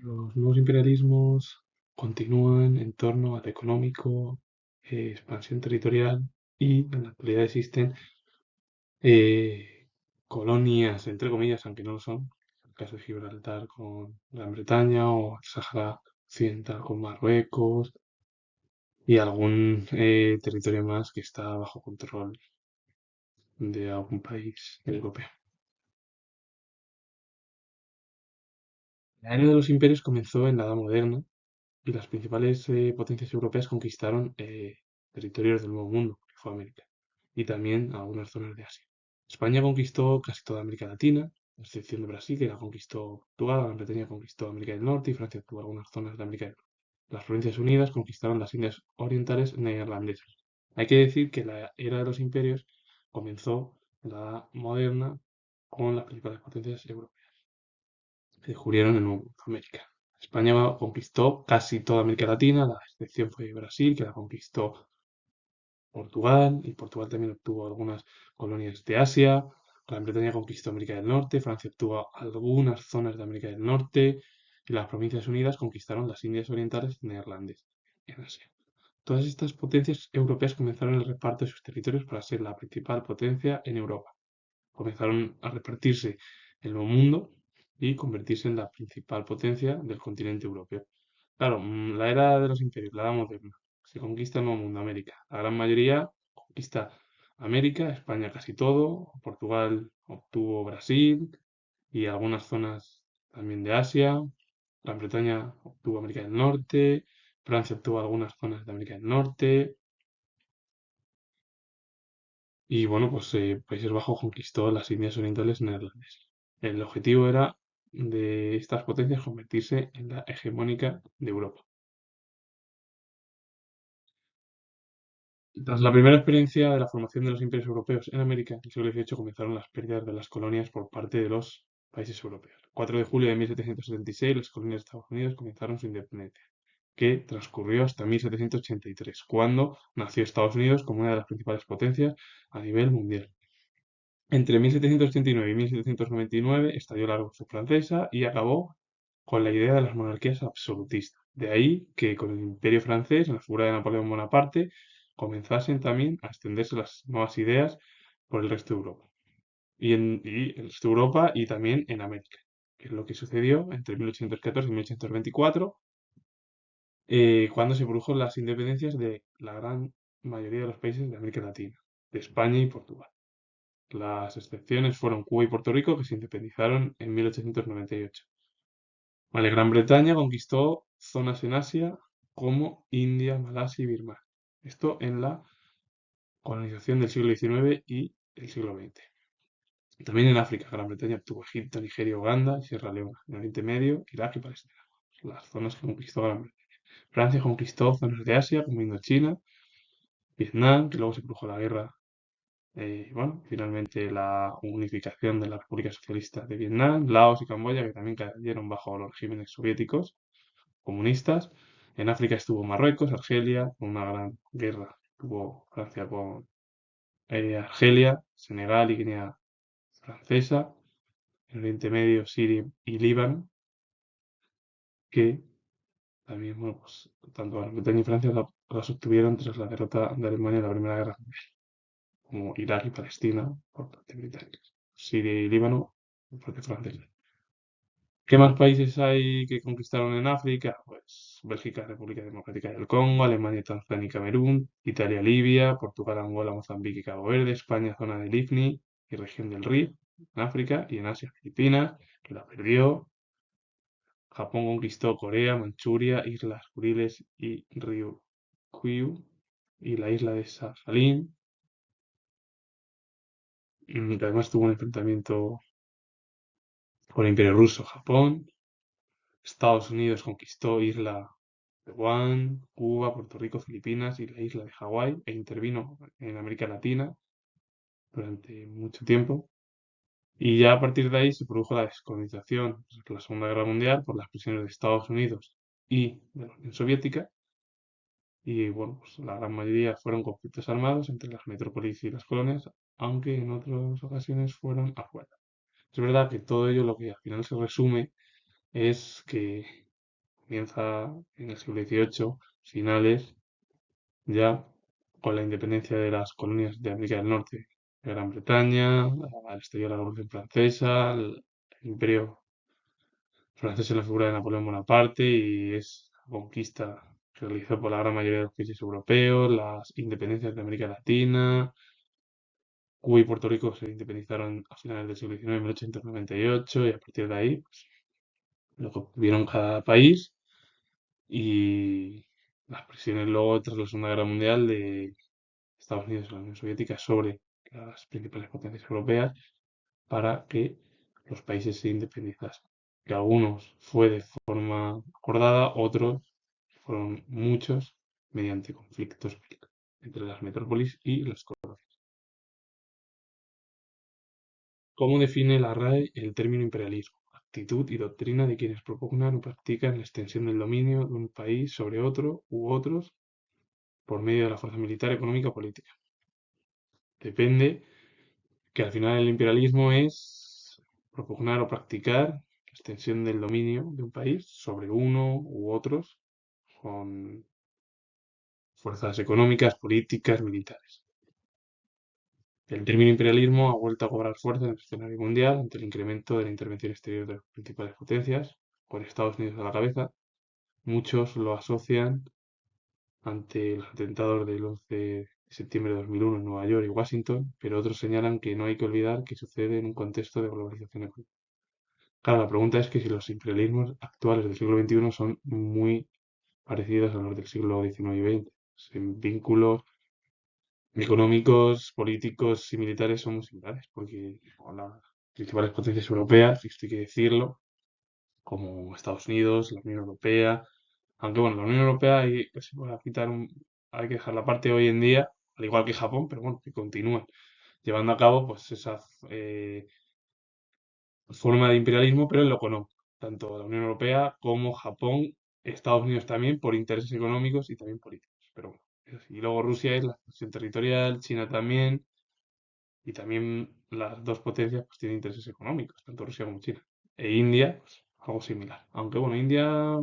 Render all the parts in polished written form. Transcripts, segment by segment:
Los nuevos imperialismos continúan en torno al económico, expansión territorial y en la actualidad existen eh, colonias, entre comillas, aunque no lo son, el caso de Gibraltar con Gran Bretaña o el Sáhara Occidental con Marruecos y algún territorio más que está bajo control de algún país europeo. La era de los imperios comenzó en la Edad Moderna y las principales potencias europeas conquistaron territorios del Nuevo Mundo, que fue América, y también algunas zonas de Asia. España conquistó casi toda América Latina, a excepción de Brasil, que la conquistó Portugal, Gran Bretaña conquistó América del Norte y Francia tuvo algunas zonas de América del Norte. Las Provincias Unidas conquistaron las Indias Orientales neerlandesas. Hay que decir que la era de los imperios comenzó en la Edad Moderna con las principales potencias europeas que descubrieron el Nuevo América. España conquistó casi toda América Latina, la excepción fue Brasil, que la conquistó Portugal, y Portugal también obtuvo algunas colonias de Asia. Gran Bretaña conquistó América del Norte, Francia obtuvo algunas zonas de América del Norte, y las Provincias Unidas conquistaron las Indias Orientales neerlandesas en Asia. Todas estas potencias europeas comenzaron el reparto de sus territorios para ser la principal potencia en Europa. Comenzaron a repartirse el nuevo mundo y convertirse en la principal potencia del continente europeo. Claro, la era de los imperios, la edad moderna, se conquista el nuevo mundo, América. La gran mayoría conquista América, España casi todo, Portugal obtuvo Brasil y algunas zonas también de Asia, Gran Bretaña obtuvo América del Norte, Francia obtuvo algunas zonas de América del Norte, y bueno, pues Países Bajos conquistó las Indias Orientales neerlandesas. El objetivo era de estas potencias convertirse en la hegemónica de Europa. Tras la primera experiencia de la formación de los imperios europeos en América, en el siglo XVIII comenzaron las pérdidas de las colonias por parte de los países europeos. El 4 de julio de 1776, las colonias de Estados Unidos comenzaron su independencia, que transcurrió hasta 1783, cuando nació Estados Unidos como una de las principales potencias a nivel mundial. Entre 1789 y 1799 estalló la Revolución Francesa y acabó con la idea de las monarquías absolutistas. De ahí que con el Imperio francés, en la figura de Napoleón Bonaparte, comenzasen también a extenderse las nuevas ideas por el resto de Europa. Y el resto de Europa y también en América, que es lo que sucedió entre 1814 y 1824, cuando se produjo las independencias de la gran mayoría de los países de América Latina, de España y Portugal. Las excepciones fueron Cuba y Puerto Rico, que se independizaron en 1898. Vale, Gran Bretaña conquistó zonas en Asia como India, Malasia y Birmania. Esto en la colonización del siglo XIX y el siglo XX. También en África, Gran Bretaña obtuvo Egipto, Nigeria, Uganda y Sierra Leona. En Oriente Medio, Irak y Palestina. Las zonas que conquistó Gran Bretaña. Francia conquistó zonas de Asia como Indochina, Vietnam, que luego se produjo la guerra. Bueno, finalmente la unificación de la República Socialista de Vietnam, Laos y Camboya, que también cayeron bajo los regímenes soviéticos comunistas. En África estuvo Marruecos, Argelia, con una gran guerra. Tuvo Francia con Argelia, Senegal y Guinea Francesa. En Oriente Medio, Siria y Líbano, que también, bueno, pues tanto Gran Bretaña y Francia las obtuvieron tras la derrota de Alemania en la Primera Guerra Mundial, como Irak y Palestina por parte británica. Siria y Líbano por parte francesa. ¿Qué más países hay que conquistaron en África? Pues Bélgica, República Democrática del Congo, Alemania, Tanzania y Camerún, Italia, Libia, Portugal, Angola, Mozambique y Cabo Verde, España, zona del IFNI y región del Rif, en África y en Asia, Filipinas, que la perdió. Japón conquistó Corea, Manchuria, Islas Kuriles y Ryukyu y la isla de Sakhalin. Que además tuvo un enfrentamiento con el Imperio Ruso, Japón. Estados Unidos conquistó Isla Taiwán, Cuba, Puerto Rico, Filipinas y la isla de Hawái e intervino en América Latina durante mucho tiempo. Y ya a partir de ahí se produjo la descolonización tras la Segunda Guerra Mundial por las prisiones de Estados Unidos y de la Unión Soviética. Y bueno, pues la gran mayoría fueron conflictos armados entre las metrópolis y las colonias, aunque en otras ocasiones fueron afuera. Es verdad que todo ello lo que al final se resume es que comienza en el siglo XVIII, finales, ya con la independencia de las colonias de América del Norte, de Gran Bretaña, al estallido de la Revolución Francesa, el Imperio francés en la figura de Napoleón Bonaparte y es la conquista que se realizó por la gran mayoría de los países europeos, las independencias de América Latina. Cuba y Puerto Rico se independizaron a finales del siglo XIX, en 1898, y a partir de ahí, pues, lo que tuvieron cada país y las presiones luego tras la Segunda Guerra Mundial de Estados Unidos y la Unión Soviética sobre las principales potencias europeas para que los países se independizasen. Que algunos fue de forma acordada, otros fueron muchos mediante conflictos bélicos entre las metrópolis y las colonias. ¿Cómo define la RAE el término imperialismo? Actitud y doctrina de quienes propugnan o practican la extensión del dominio de un país sobre otro u otros por medio de la fuerza militar, económica o política. Depende que al final el imperialismo es propugnar o practicar la extensión del dominio de un país sobre uno u otros con fuerzas económicas, políticas, militares. El término imperialismo ha vuelto a cobrar fuerza en el escenario mundial ante el incremento de la intervención exterior de las principales potencias, con Estados Unidos a la cabeza. Muchos lo asocian ante los atentados del 11 de septiembre de 2001 en Nueva York y Washington, pero otros señalan que no hay que olvidar que sucede en un contexto de globalización económica. Claro, la pregunta es que si los imperialismos actuales del siglo XXI son muy parecidos a los del siglo XIX y XX. En vínculos económicos, políticos y militares son muy similares, porque con las principales potencias europeas, y esto hay que decirlo, como Estados Unidos, la Unión Europea, aunque bueno, la Unión Europea hay, que se puede quitar hay que dejar la parte hoy en día, al igual que Japón, pero bueno, que continúan llevando a cabo pues esa forma de imperialismo, pero en lo económico. Tanto la Unión Europea como Japón, Estados Unidos también, por intereses económicos y también políticos. Pero bueno, es así. Y luego Rusia es la expansión territorial, China también, y también las dos potencias pues tienen intereses económicos, tanto Rusia como China. E India, pues algo similar. Aunque bueno, India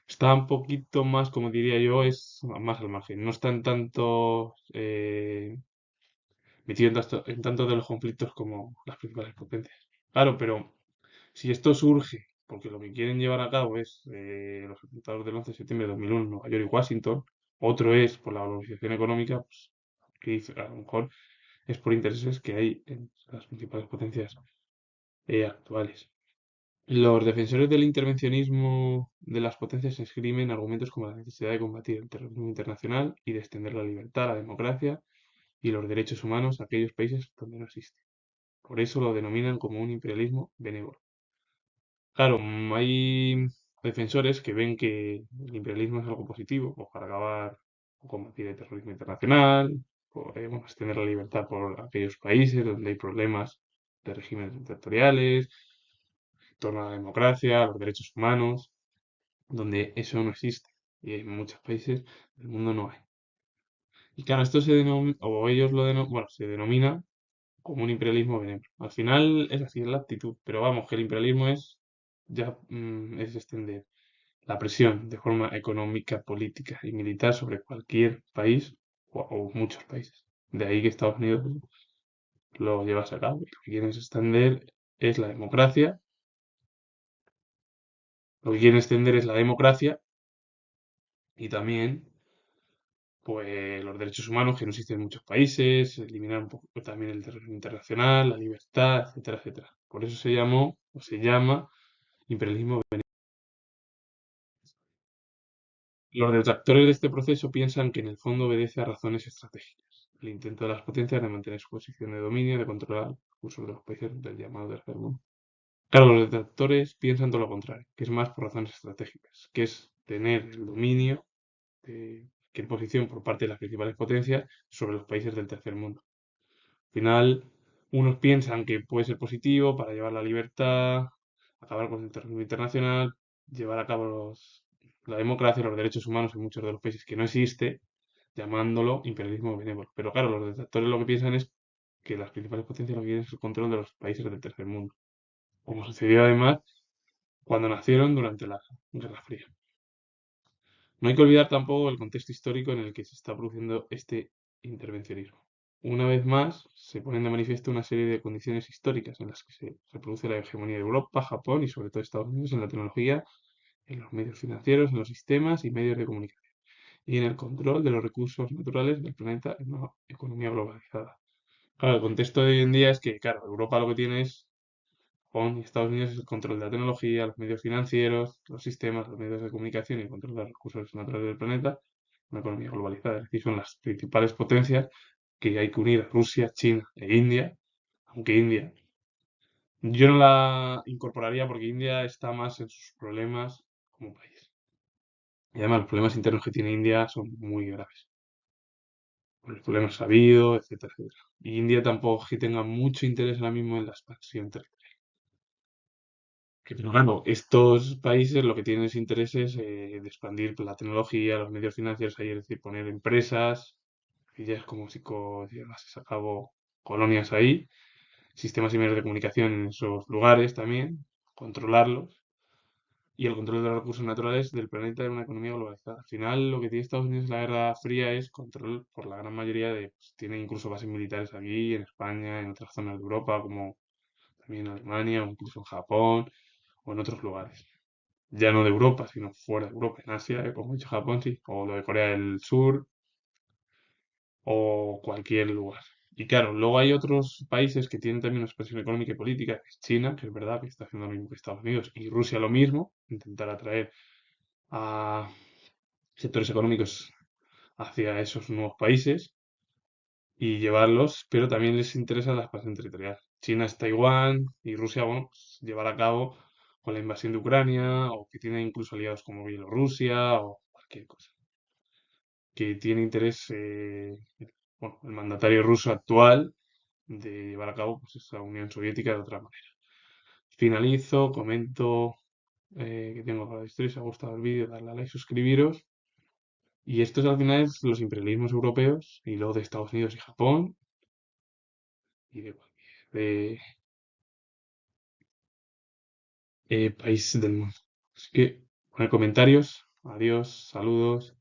está un poquito más, como diría yo, es más al margen. No está en tanto metido en tanto de los conflictos como las principales potencias. Claro, pero si esto surge porque lo que quieren llevar a cabo es los atentados del 11 de septiembre de 2001 en Nueva York y Washington, otro es por la globalización económica, pues que a lo mejor es por intereses que hay en las principales potencias actuales. Los defensores del intervencionismo de las potencias esgrimen argumentos como la necesidad de combatir el terrorismo internacional y de extender la libertad, la democracia y los derechos humanos a aquellos países donde no existen. Por eso lo denominan como un imperialismo benévolo. Claro, hay defensores que ven que el imperialismo es algo positivo, pues para acabar o combatir el terrorismo internacional, bueno, extender la libertad por aquellos países donde hay problemas de regímenes dictatoriales, en torno a la democracia, a los derechos humanos, donde eso no existe. Y en muchos países del mundo no hay. Y claro, esto se denomina, o ellos bueno, se denomina como un imperialismo benévolo. Al final es así, es la actitud, pero vamos, que el imperialismo es ya es extender la presión de forma económica, política y militar sobre cualquier país o muchos países. De ahí que Estados Unidos lo lleva a cabo. Y lo que quieren extender es la democracia. Lo que quieren extender es la democracia y también pues los derechos humanos que no existen en muchos países, eliminar un poco también el terrorismo internacional, la libertad, etcétera, etcétera. Por eso se llamó o se llama imperialismo. Los detractores de este proceso piensan que en el fondo obedece a razones estratégicas, el intento de las potencias de mantener su posición de dominio y de controlar los recursos de los países del llamado tercer mundo. Claro, los detractores piensan todo lo contrario, que es más por razones estratégicas, que es tener el dominio de cualquier posición por parte de las principales potencias sobre los países del tercer mundo. Al final, unos piensan que puede ser positivo para llevar la libertad, acabar con el terrorismo internacional, llevar a cabo la democracia, los derechos humanos en muchos de los países que no existe, llamándolo imperialismo benévolo. Pero claro, los detractores lo que piensan es que las principales potencias lo que quieren es el control de los países del tercer mundo. Como sucedió además cuando nacieron durante la Guerra Fría. No hay que olvidar tampoco el contexto histórico en el que se está produciendo este intervencionismo. Una vez más, se ponen de manifiesto una serie de condiciones históricas en las que se reproduce la hegemonía de Europa, Japón y sobre todo Estados Unidos en la tecnología, en los medios financieros, en los sistemas y medios de comunicación, y en el control de los recursos naturales del planeta en una economía globalizada. Claro, el contexto de hoy en día es que, claro, Europa lo que tiene es Japón y Estados Unidos es el control de la tecnología, los medios financieros, los sistemas, los medios de comunicación y el control de los recursos naturales del planeta, una economía globalizada. Es decir, son las principales potencias que hay que unir a Rusia, China e India, aunque India yo no la incorporaría porque India está más en sus problemas como país. Y además los problemas internos que tiene India son muy graves. Por los problemas ha habido, etcétera, etcétera. Y India tampoco es que tenga mucho interés ahora mismo en la expansión territorial. Pero claro, estos países lo que tienen es intereses de expandir la tecnología, los medios financieros ahí, es decir, poner empresas, y ya es como si llevases a cabo colonias ahí, sistemas y medios de comunicación en esos lugares también, controlarlos, y el control de los recursos naturales del planeta en una economía globalizada. Al final, lo que tiene Estados Unidos en la Guerra Fría es control por la gran mayoría de, pues, tiene incluso bases militares aquí, en España, en otras zonas de Europa, como también en Alemania, o incluso en Japón, o en otros lugares. Ya no de Europa, sino fuera de Europa, en Asia, como he dicho Japón, sí, o lo de Corea del Sur, o cualquier lugar. Y claro, luego hay otros países que tienen también una expresión económica y política, que es China, que es verdad que está haciendo lo mismo que Estados Unidos, y Rusia lo mismo, intentar atraer a sectores económicos hacia esos nuevos países y llevarlos, pero también les interesa la expansión territorial. China es Taiwán y Rusia, bueno, pues, llevar a cabo con la invasión de Ucrania o que tiene incluso aliados como Bielorrusia o cualquier cosa. Que tiene interés, bueno, el mandatario ruso actual de llevar a cabo pues, esa Unión Soviética de otra manera. Finalizo, comento que tengo para la historia. Si os ha gustado el vídeo, darle a like, suscribiros. Y estos al final es los imperialismos europeos y luego de Estados Unidos y Japón y de cualquier país del mundo. Así que, poner comentarios. Adiós, saludos.